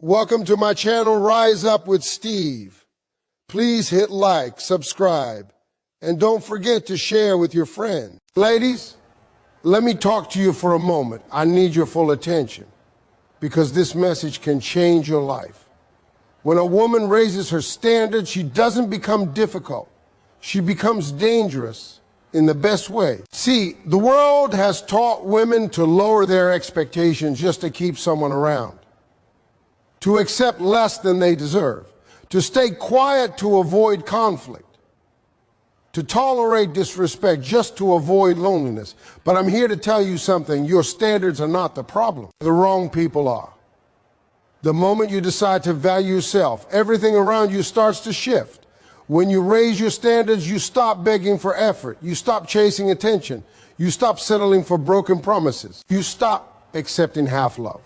Welcome to my channel, Rise Up with Steve. Please hit like, subscribe, and don't forget to share with your friends. Ladies, let me talk to you for a moment. I need your full attention because this message can change your life. When a woman raises her standards, she doesn't become difficult. She becomes dangerous in the best way. See, the world has taught women to lower their expectations just to keep someone around, to accept less than they deserve, to stay quiet to avoid conflict, to tolerate disrespect just to avoid loneliness. But I'm here to tell you something. Your standards are not the problem. The wrong people are. The moment you decide to value yourself, everything around you starts to shift. When you raise your standards, you stop begging for effort. You stop chasing attention. You stop settling for broken promises. You stop accepting half love.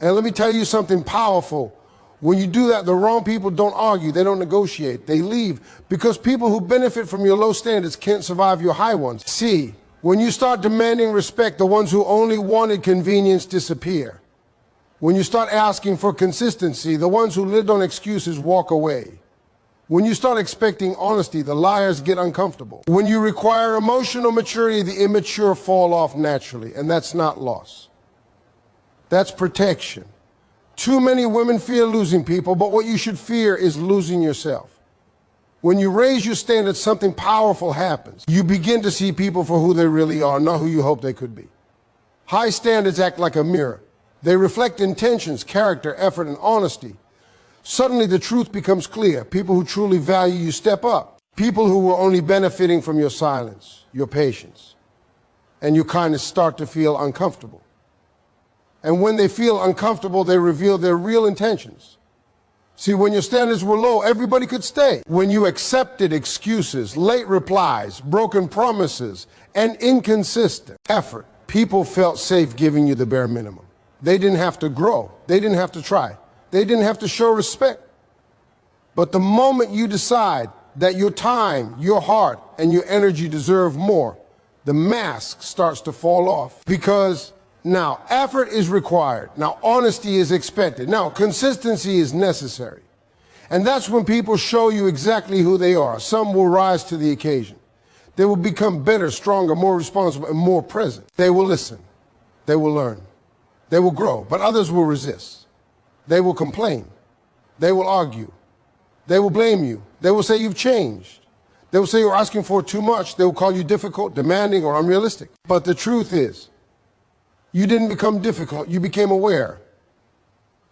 And let me tell you something powerful. When you do that, the wrong people don't argue. They don't negotiate. They leave because people who benefit from your low standards can't survive your high ones. See, when you start demanding respect, the ones who only wanted convenience disappear. When you start asking for consistency, the ones who lived on excuses walk away. When you start expecting honesty, the liars get uncomfortable. When you require emotional maturity, the immature fall off naturally, and that's not loss. That's protection. Too many women fear losing people, but what you should fear is losing yourself. When you raise your standards, something powerful happens. You begin to see people for who they really are, not who you hope they could be. High standards act like a mirror. They reflect intentions, character, effort, and honesty. Suddenly the truth becomes clear. People who truly value you step up. People who were only benefiting from your silence, your patience, and your kindness start to feel uncomfortable. And when they feel uncomfortable, they reveal their real intentions. See, when your standards were low, everybody could stay. When you accepted excuses, late replies, broken promises, and inconsistent effort, people felt safe giving you the bare minimum. They didn't have to grow. They didn't have to try. They didn't have to show respect. But the moment you decide that your time, your heart, and your energy deserve more, the mask starts to fall off. Because now effort is required. Now honesty is expected. Now consistency is necessary. And that's when people show you exactly who they are. Some will rise to the occasion. They will become better, stronger, more responsible, and more present. They will listen. They will learn. They will grow. But others will resist. They will complain. They will argue. They will blame you. They will say you've changed. They will say you're asking for too much. They will call you difficult, demanding, or unrealistic. But the truth is, you didn't become difficult. You became aware.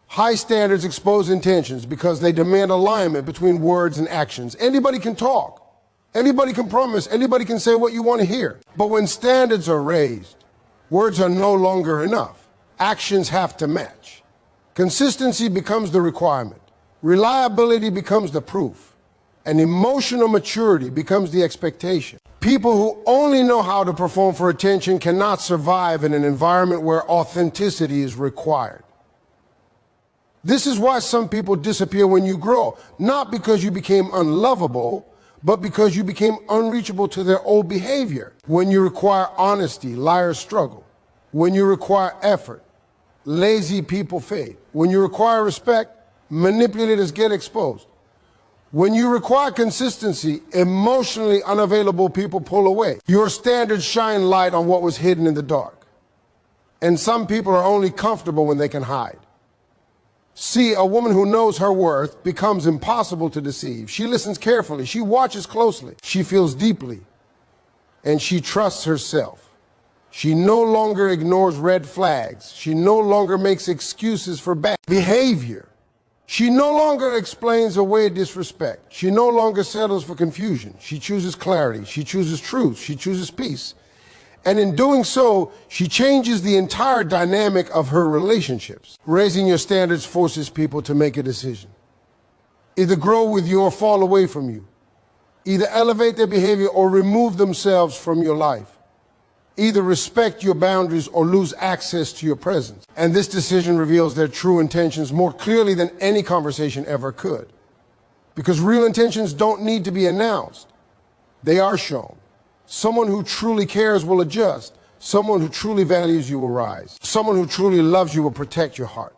High standards expose intentions because they demand alignment between words and actions. Anybody can talk. Anybody can promise. Anybody can say what you want to hear. But when standards are raised, words are no longer enough. Actions have to match. Consistency becomes the requirement. Reliability becomes the proof. And emotional maturity becomes the expectation. People who only know how to perform for attention cannot survive in an environment where authenticity is required. This is why some people disappear when you grow, not because you became unlovable, but because you became unreachable to their old behavior. When you require honesty, liars struggle. When you require effort, lazy people fade. When you require respect, manipulators get exposed. When you require consistency, emotionally unavailable people pull away. Your standards shine light on what was hidden in the dark. And some people are only comfortable when they can hide. See, a woman who knows her worth becomes impossible to deceive. She listens carefully. She watches closely. She feels deeply. And she trusts herself. She no longer ignores red flags. She no longer makes excuses for bad behavior. She no longer explains away disrespect. She no longer settles for confusion. She chooses clarity. She chooses truth. She chooses peace. And in doing so, she changes the entire dynamic of her relationships. Raising your standards forces people to make a decision. Either grow with you or fall away from you. Either elevate their behavior or remove themselves from your life. Either respect your boundaries or lose access to your presence. And this decision reveals their true intentions more clearly than any conversation ever could. Because real intentions don't need to be announced. They are shown. Someone who truly cares will adjust. Someone who truly values you will rise. Someone who truly loves you will protect your heart.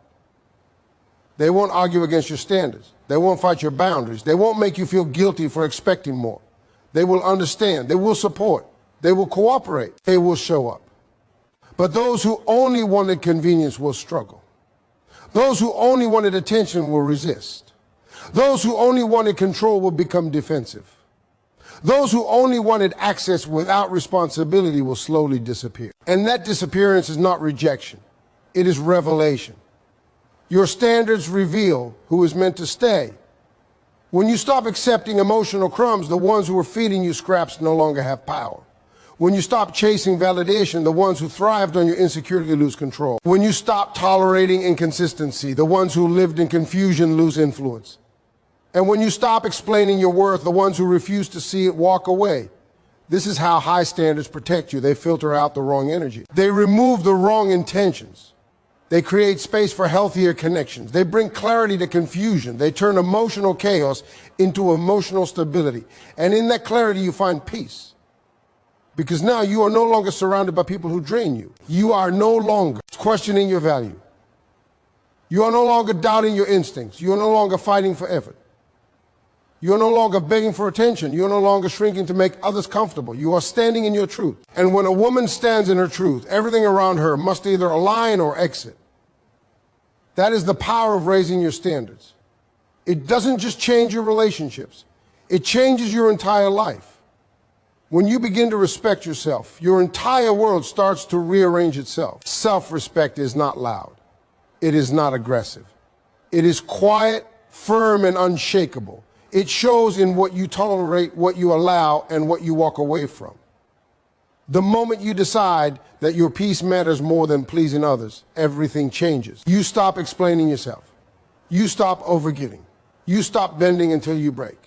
They won't argue against your standards. They won't fight your boundaries. They won't make you feel guilty for expecting more. They will understand. They will support. They will cooperate. They will show up. But those who only wanted convenience will struggle. Those who only wanted attention will resist. Those who only wanted control will become defensive. Those who only wanted access without responsibility will slowly disappear. And that disappearance is not rejection. It is revelation. Your standards reveal who is meant to stay. When you stop accepting emotional crumbs, the ones who are feeding you scraps no longer have power. When you stop chasing validation, the ones who thrived on your insecurity lose control. When you stop tolerating inconsistency, the ones who lived in confusion lose influence. And when you stop explaining your worth, the ones who refuse to see it walk away. This is how high standards protect you. They filter out the wrong energy. They remove the wrong intentions. They create space for healthier connections. They bring clarity to confusion. They turn emotional chaos into emotional stability. And in that clarity, you find peace. Because now you are no longer surrounded by people who drain you. You are no longer questioning your value. You are no longer doubting your instincts. You are no longer fighting for effort. You are no longer begging for attention. You are no longer shrinking to make others comfortable. You are standing in your truth. And when a woman stands in her truth, everything around her must either align or exit. That is the power of raising your standards. It doesn't just change your relationships. It changes your entire life. When you begin to respect yourself, your entire world starts to rearrange itself. Self-respect is not loud. It is not aggressive. It is quiet, firm, and unshakable. It shows in what you tolerate, what you allow, and what you walk away from. The moment you decide that your peace matters more than pleasing others, everything changes. You stop explaining yourself. You stop overgiving. You stop bending until you break.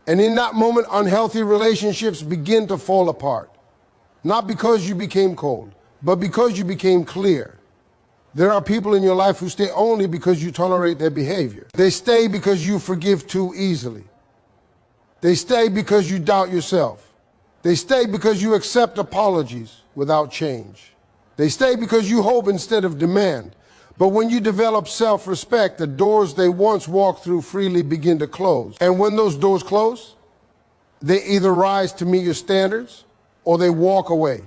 And in that moment, unhealthy relationships begin to fall apart. Not because you became cold, but because you became clear. There are people in your life who stay only because you tolerate their behavior. They stay because you forgive too easily. They stay because you doubt yourself. They stay because you accept apologies without change. They stay because you hope instead of demand. But when you develop self-respect, the doors they once walked through freely begin to close. And when those doors close, they either rise to meet your standards or they walk away.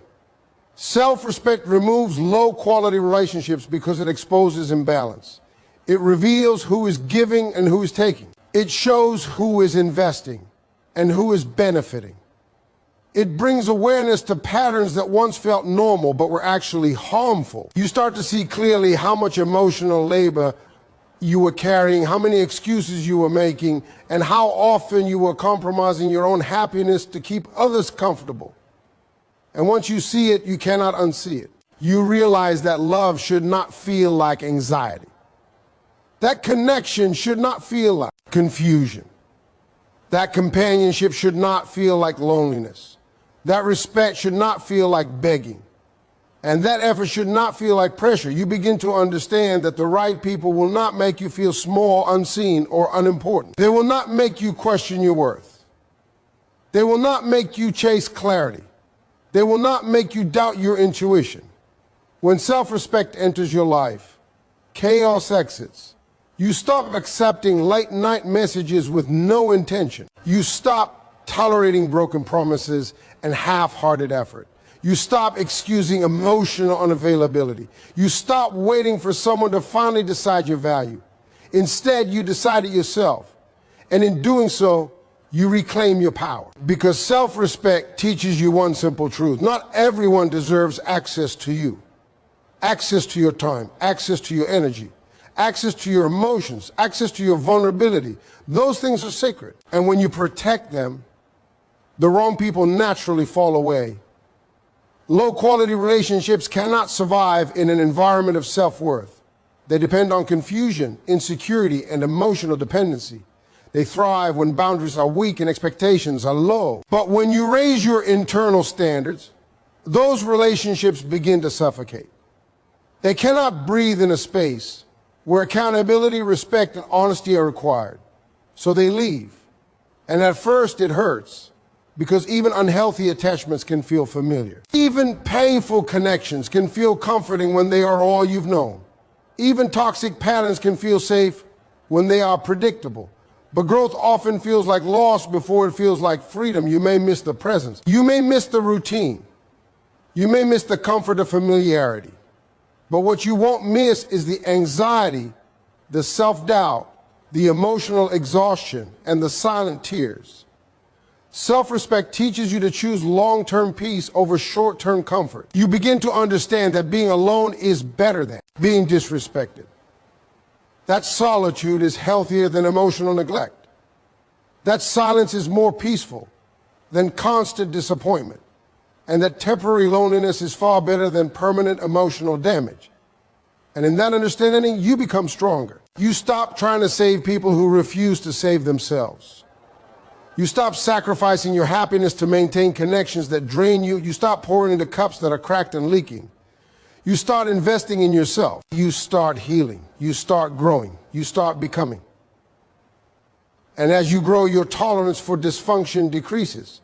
Self-respect removes low-quality relationships because it exposes imbalance. It reveals who is giving and who is taking. It shows who is investing and who is benefiting. It brings awareness to patterns that once felt normal but were actually harmful. You start to see clearly how much emotional labor you were carrying, how many excuses you were making, and how often you were compromising your own happiness to keep others comfortable. And once you see it, you cannot unsee it. You realize that love should not feel like anxiety. That connection should not feel like confusion. That companionship should not feel like loneliness. That respect should not feel like begging. And that effort should not feel like pressure. You begin to understand that the right people will not make you feel small, unseen, or unimportant. They will not make you question your worth. They will not make you chase clarity. They will not make you doubt your intuition. When self-respect enters your life, chaos exits. You stop accepting late-night messages with no intention. You stop tolerating broken promises and half-hearted effort. You stop excusing emotional unavailability. You stop waiting for someone to finally decide your value. Instead, you decide it yourself. And in doing so, you reclaim your power. Because self-respect teaches you one simple truth. Not everyone deserves access to you. Access to your time, access to your energy, access to your emotions, access to your vulnerability. Those things are sacred. And when you protect them, the wrong people naturally fall away. Low-quality relationships cannot survive in an environment of self-worth. They depend on confusion, insecurity, and emotional dependency. They thrive when boundaries are weak and expectations are low. But when you raise your internal standards, those relationships begin to suffocate. They cannot breathe in a space where accountability, respect, and honesty are required. So they leave. And at first it hurts, because even unhealthy attachments can feel familiar. Even painful connections can feel comforting when they are all you've known. Even toxic patterns can feel safe when they are predictable. But growth often feels like loss before it feels like freedom. You may miss the presence. You may miss the routine. You may miss the comfort of familiarity. But what you won't miss is the anxiety, the self-doubt, the emotional exhaustion, and the silent tears. Self-respect teaches you to choose long-term peace over short-term comfort. You begin to understand that being alone is better than being disrespected. That solitude is healthier than emotional neglect. That silence is more peaceful than constant disappointment. And that temporary loneliness is far better than permanent emotional damage. And in that understanding, you become stronger. You stop trying to save people who refuse to save themselves. You stop sacrificing your happiness to maintain connections that drain you. You stop pouring into cups that are cracked and leaking. You start investing in yourself. You start healing. You start growing. You start becoming. And as you grow, your tolerance for dysfunction decreases.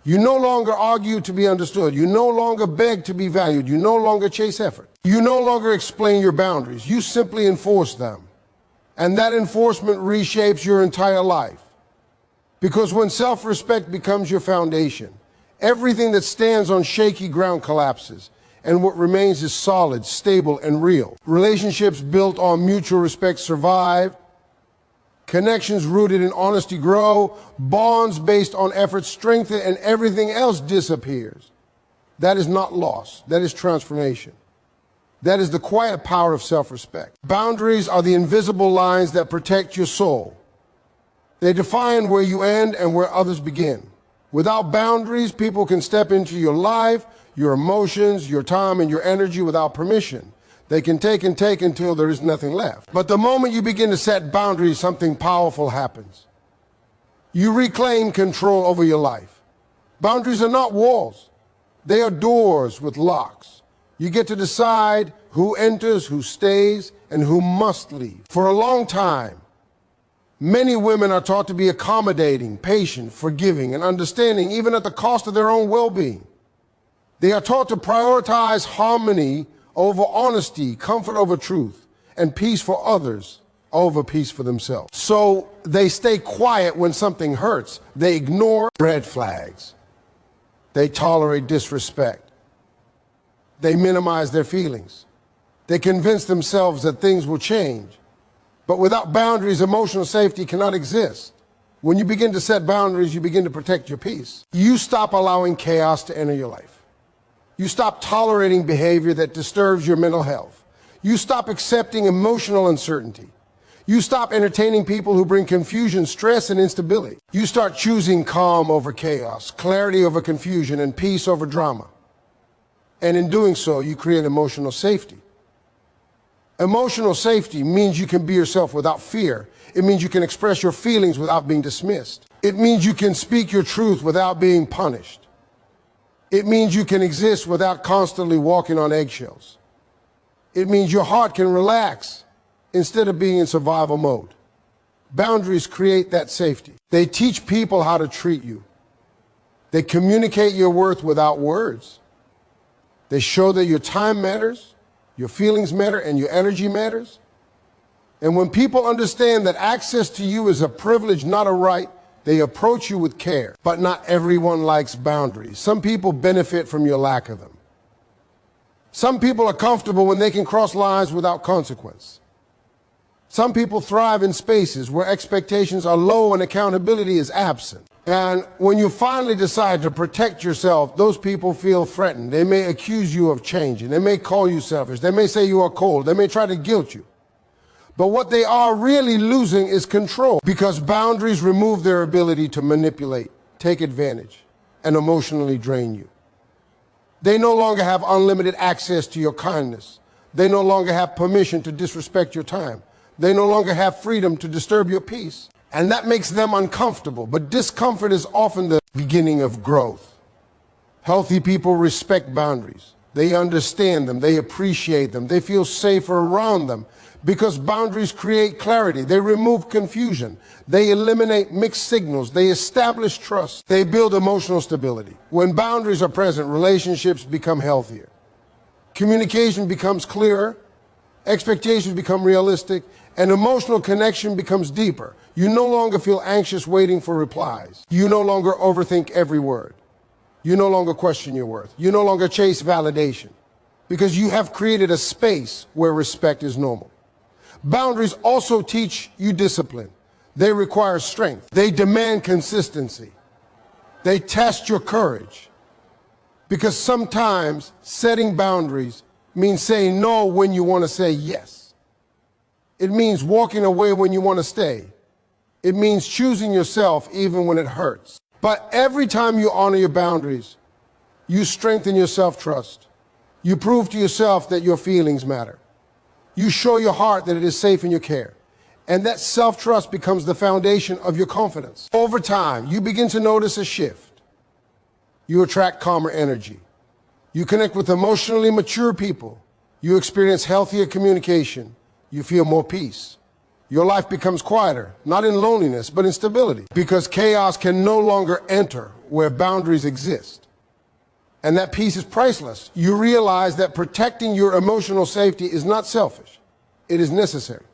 You no longer argue to be understood. You no longer beg to be valued. You no longer chase effort. You no longer explain your boundaries. You simply enforce them. And that enforcement reshapes your entire life. Because when self-respect becomes your foundation, everything that stands on shaky ground collapses, and what remains is solid, stable, and real. Relationships built on mutual respect survive. Connections rooted in honesty grow. Bonds based on effort strengthen, and everything else disappears. That is not loss. That is transformation. That is the quiet power of self-respect. Boundaries are the invisible lines that protect your soul. They define where you end and where others begin. Without boundaries, people can step into your life, your emotions, your time, and your energy without permission. They can take and take until there is nothing left. But the moment you begin to set boundaries, something powerful happens. You reclaim control over your life. Boundaries are not walls. They are doors with locks. You get to decide who enters, who stays, and who must leave. For a long time, many women are taught to be accommodating, patient, forgiving, and understanding, even at the cost of their own well-being. They are taught to prioritize harmony over honesty, comfort over truth, and peace for others over peace for themselves. So they stay quiet when something hurts. They ignore red flags. They tolerate disrespect. They minimize their feelings. They convince themselves that things will change. But without boundaries, emotional safety cannot exist. When you begin to set boundaries, you begin to protect your peace. You stop allowing chaos to enter your life. You stop tolerating behavior that disturbs your mental health. You stop accepting emotional uncertainty. You stop entertaining people who bring confusion, stress, and instability. You start choosing calm over chaos, clarity over confusion, and peace over drama. And in doing so, you create emotional safety. Emotional safety means you can be yourself without fear. It means you can express your feelings without being dismissed. It means you can speak your truth without being punished. It means you can exist without constantly walking on eggshells. It means your heart can relax instead of being in survival mode. Boundaries create that safety. They teach people how to treat you. They communicate your worth without words. They show that your time matters, your feelings matter, and your energy matters. And when people understand that access to you is a privilege, not a right, they approach you with care. But not everyone likes boundaries. Some people benefit from your lack of them. Some people are comfortable when they can cross lines without consequence. Some people thrive in spaces where expectations are low and accountability is absent. And when you finally decide to protect yourself, those people feel threatened. They may accuse you of changing. They may call you selfish. They may say you are cold. They may try to guilt you. But what they are really losing is control, because boundaries remove their ability to manipulate, take advantage, and emotionally drain you. They no longer have unlimited access to your kindness. They no longer have permission to disrespect your time. They no longer have freedom to disturb your peace. And that makes them uncomfortable. But discomfort is often the beginning of growth. Healthy people respect boundaries. They understand them. They appreciate them. They feel safer around them because boundaries create clarity. They remove confusion. They eliminate mixed signals. They establish trust. They build emotional stability. When boundaries are present, relationships become healthier. Communication becomes clearer. Expectations become realistic, An emotional connection becomes deeper. You no longer feel anxious waiting for replies. You no longer overthink every word. You no longer question your worth. You no longer chase validation because you have created a space where respect is normal. Boundaries also teach you discipline. They require strength. They demand consistency. They test your courage. Because sometimes setting boundaries means saying no when you want to say yes. It means walking away when you want to stay. It means choosing yourself even when it hurts. But every time you honor your boundaries, you strengthen your self-trust. You prove to yourself that your feelings matter. You show your heart that it is safe in your care. And that self-trust becomes the foundation of your confidence. Over time, you begin to notice a shift. You attract calmer energy. You connect with emotionally mature people. You experience healthier communication. You feel more peace. Your life becomes quieter, not in loneliness, but in stability. Because chaos can no longer enter where boundaries exist. And that peace is priceless. You realize that protecting your emotional safety is not selfish. It is necessary.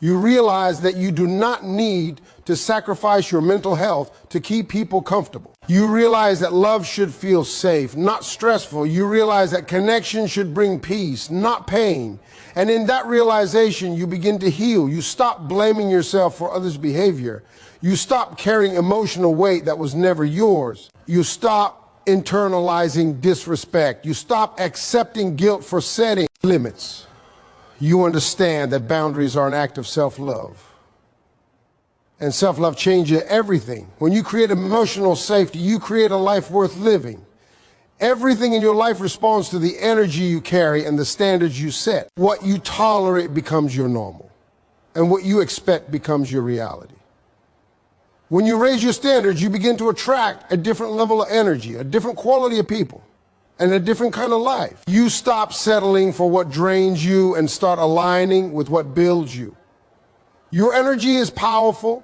You realize that you do not need to sacrifice your mental health to keep people comfortable. You realize that love should feel safe, not stressful. You realize that connection should bring peace, not pain. And in that realization, you begin to heal. You stop blaming yourself for others' behavior. You stop carrying emotional weight that was never yours. You stop internalizing disrespect. You stop accepting guilt for setting limits. You understand that boundaries are an act of self-love. And self-love changes everything. When you create emotional safety, you create a life worth living. Everything in your life responds to the energy you carry and the standards you set. What you tolerate becomes your normal, and what you expect becomes your reality. When you raise your standards, you begin to attract a different level of energy, a different quality of people, and a different kind of life. You stop settling for what drains you and start aligning with what builds you. Your energy is powerful.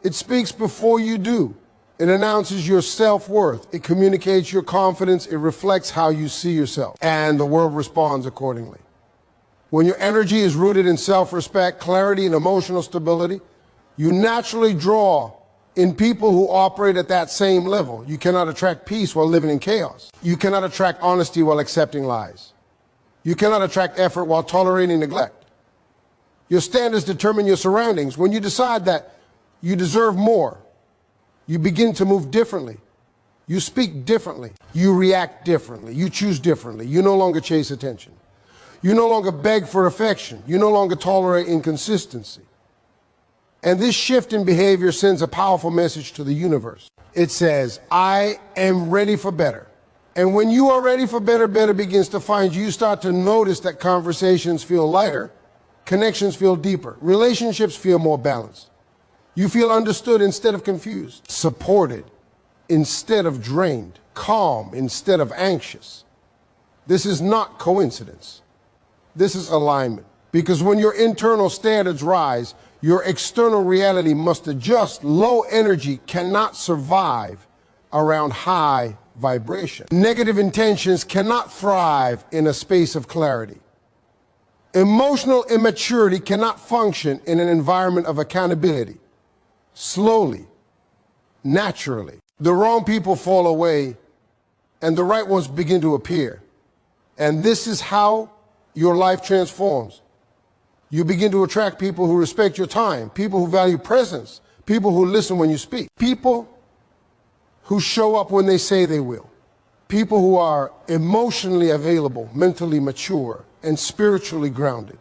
It speaks before you do. It announces your self-worth. It communicates your confidence. It reflects how you see yourself. And the world responds accordingly. When your energy is rooted in self-respect, clarity, and emotional stability, you naturally draw in people who operate at that same level. You cannot attract peace while living in chaos. You cannot attract honesty while accepting lies. You cannot attract effort while tolerating neglect. Your standards determine your surroundings. When you decide that you deserve more, you begin to move differently. You speak differently. You react differently. You choose differently. You no longer chase attention. You no longer beg for affection. You no longer tolerate inconsistency. And this shift in behavior sends a powerful message to the universe. It says, I am ready for better. And when you are ready for better, better begins to find you. You start to notice that conversations feel lighter, connections feel deeper, relationships feel more balanced. You feel understood instead of confused, supported instead of drained, calm instead of anxious. This is not coincidence. This is alignment. Because when your internal standards rise, your external reality must adjust. Low energy cannot survive around high vibration. Negative intentions cannot thrive in a space of clarity. Emotional immaturity cannot function in an environment of accountability. Slowly, naturally, the wrong people fall away and the right ones begin to appear. And this is how your life transforms. You begin to attract people who respect your time, people who value presence, people who listen when you speak, people who show up when they say they will, people who are emotionally available, mentally mature, and spiritually grounded.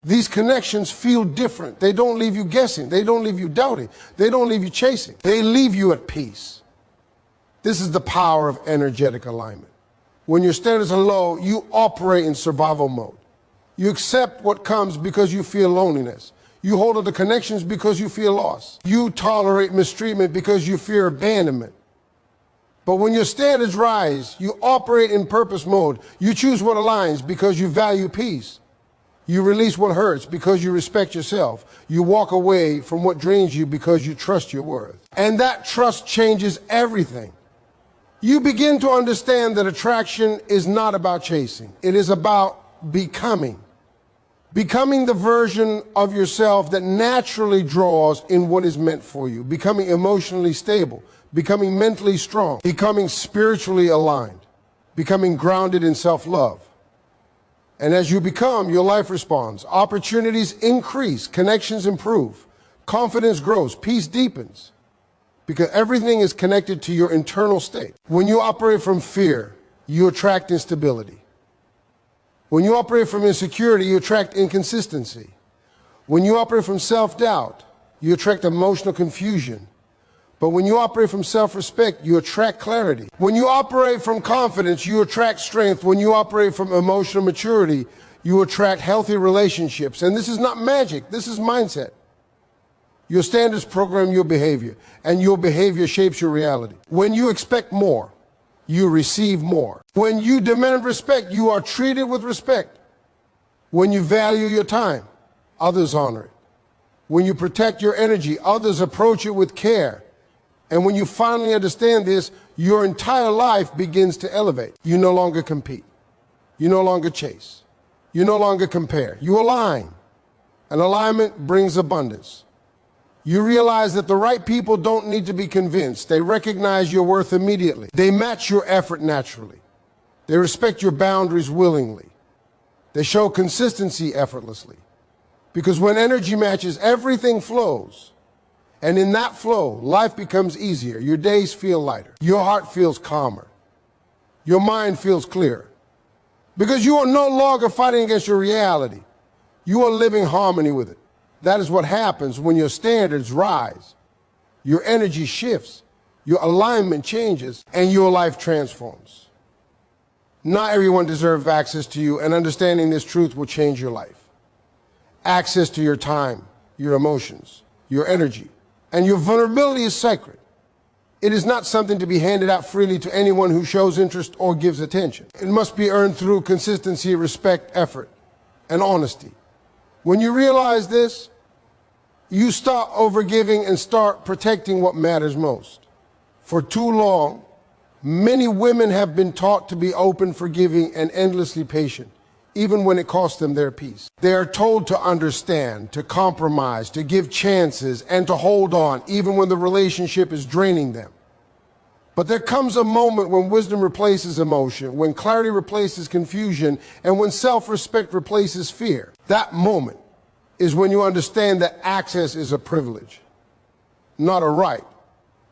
These connections feel different. They don't leave you guessing. They don't leave you doubting. They don't leave you chasing. They leave you at peace. This is the power of energetic alignment. When your standards are low, you operate in survival mode. You accept what comes because you feel loneliness. You hold on to connections because you feel lost. You tolerate mistreatment because you fear abandonment. But when your standards rise, you operate in purpose mode. You choose what aligns because you value peace. You release what hurts because you respect yourself. You walk away from what drains you because you trust your worth. And that trust changes everything. You begin to understand that attraction is not about chasing. It is about becoming. Becoming the version of yourself that naturally draws in what is meant for you. Becoming emotionally stable. Becoming mentally strong. Becoming spiritually aligned. Becoming grounded in self-love. And as you become, your life responds. Opportunities increase. Connections improve. Confidence grows. Peace deepens. Because everything is connected to your internal state. When you operate from fear, you attract instability. When you operate from insecurity, you attract inconsistency. When you operate from self-doubt, you attract emotional confusion. But when you operate from self-respect, you attract clarity. When you operate from confidence, you attract strength. When you operate from emotional maturity, you attract healthy relationships. And this is not magic, this is mindset. Your standards program your behavior, and your behavior shapes your reality. When you expect more, you receive more. When you demand respect, you are treated with respect. When you value your time, others honor it. When you protect your energy, others approach it with care. And when you finally understand this, your entire life begins to elevate. You no longer compete. You no longer chase. You no longer compare. You align. And alignment brings abundance. You realize that the right people don't need to be convinced. They recognize your worth immediately. They match your effort naturally. They respect your boundaries willingly. They show consistency effortlessly. Because when energy matches, everything flows. And in that flow, life becomes easier. Your days feel lighter. Your heart feels calmer. Your mind feels clearer. Because you are no longer fighting against your reality. You are living in harmony with it. That is what happens when your standards rise. Your energy shifts. Your alignment changes. And your life transforms. Not everyone deserves access to you, and understanding this truth will change your life. Access to your time, your emotions, your energy. And your vulnerability is sacred. It is not something to be handed out freely to anyone who shows interest or gives attention. It must be earned through consistency, respect, effort, and honesty. When you realize this, you stop overgiving and start protecting what matters most. For too long, many women have been taught to be open, forgiving, and endlessly patient, even when it costs them their peace. They are told to understand, to compromise, to give chances, and to hold on, even when the relationship is draining them. But there comes a moment when wisdom replaces emotion, when clarity replaces confusion, and when self-respect replaces fear. That moment is when you understand that access is a privilege, not a right.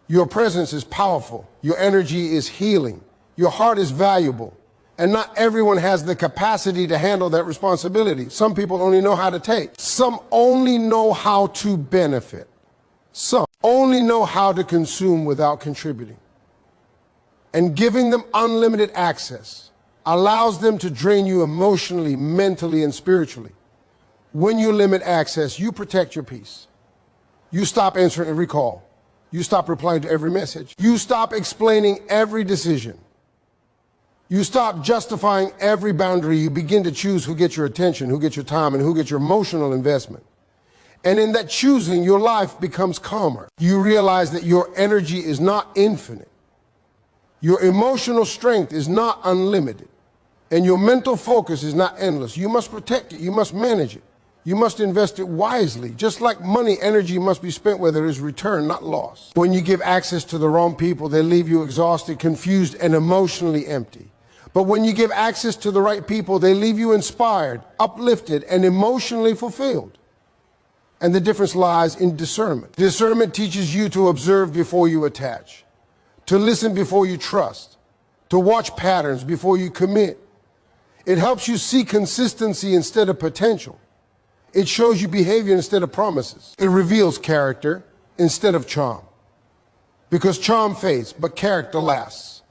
Your presence is powerful. Your energy is healing. Your heart is valuable. And not everyone has the capacity to handle that responsibility. Some people only know how to take. Some only know how to benefit. Some only know how to consume without contributing. And giving them unlimited access allows them to drain you emotionally, mentally, and spiritually. When you limit access, you protect your peace. You stop answering every call. You stop replying to every message. You stop explaining every decision. You stop justifying every boundary. You begin to choose who gets your attention, who gets your time, and who gets your emotional investment. And in that choosing, your life becomes calmer. You realize that your energy is not infinite. Your emotional strength is not unlimited. And your mental focus is not endless. You must protect it. You must manage it. You must invest it wisely. Just like money, energy must be spent where there is return, not loss. When you give access to the wrong people, they leave you exhausted, confused, and emotionally empty. But when you give access to the right people, they leave you inspired, uplifted, and emotionally fulfilled. And the difference lies in discernment. Discernment teaches you to observe before you attach, to listen before you trust, to watch patterns before you commit. It helps you see consistency instead of potential. It shows you behavior instead of promises. It reveals character instead of charm. Because charm fades, but character lasts.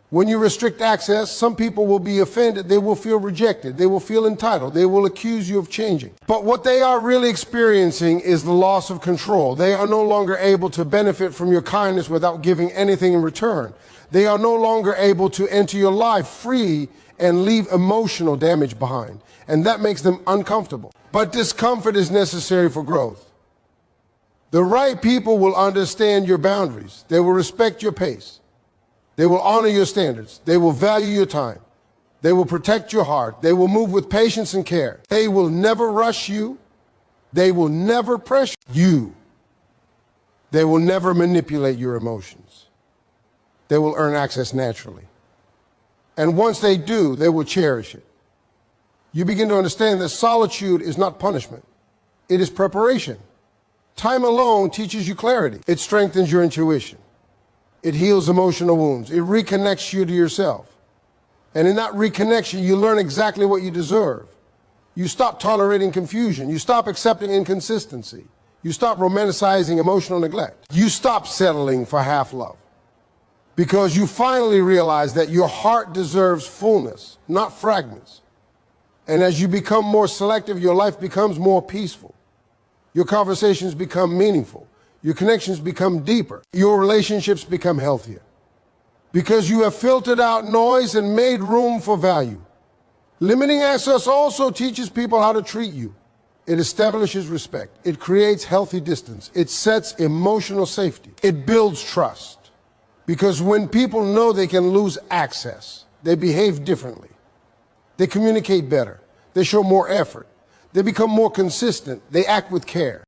When you restrict access, some people will be offended. They will feel rejected. They will feel entitled. They will accuse you of changing. But what they are really experiencing is the loss of control. They are no longer able to benefit from your kindness without giving anything in return. They are no longer able to enter your life free and leave emotional damage behind. And that makes them uncomfortable. But discomfort is necessary for growth. The right people will understand your boundaries. They will respect your pace. They will honor your standards. They will value your time. They will protect your heart. They will move with patience and care. They will never rush you. They will never pressure you. They will never manipulate your emotions. They will earn access naturally. And once they do, they will cherish it. You begin to understand that solitude is not punishment. It is preparation. Time alone teaches you clarity. It strengthens your intuition. It heals emotional wounds. It reconnects you to yourself. And in that reconnection, you learn exactly what you deserve. You stop tolerating confusion. You stop accepting inconsistency. You stop romanticizing emotional neglect. You stop settling for half love. Because you finally realize that your heart deserves fullness, not fragments. And as you become more selective, your life becomes more peaceful. Your conversations become meaningful. Your connections become deeper. Your relationships become healthier. Because you have filtered out noise and made room for value. Limiting access also teaches people how to treat you. It establishes respect. It creates healthy distance. It sets emotional safety. It builds trust. Because when people know they can lose access, they behave differently. They communicate better. They show more effort. They become more consistent. They act with care.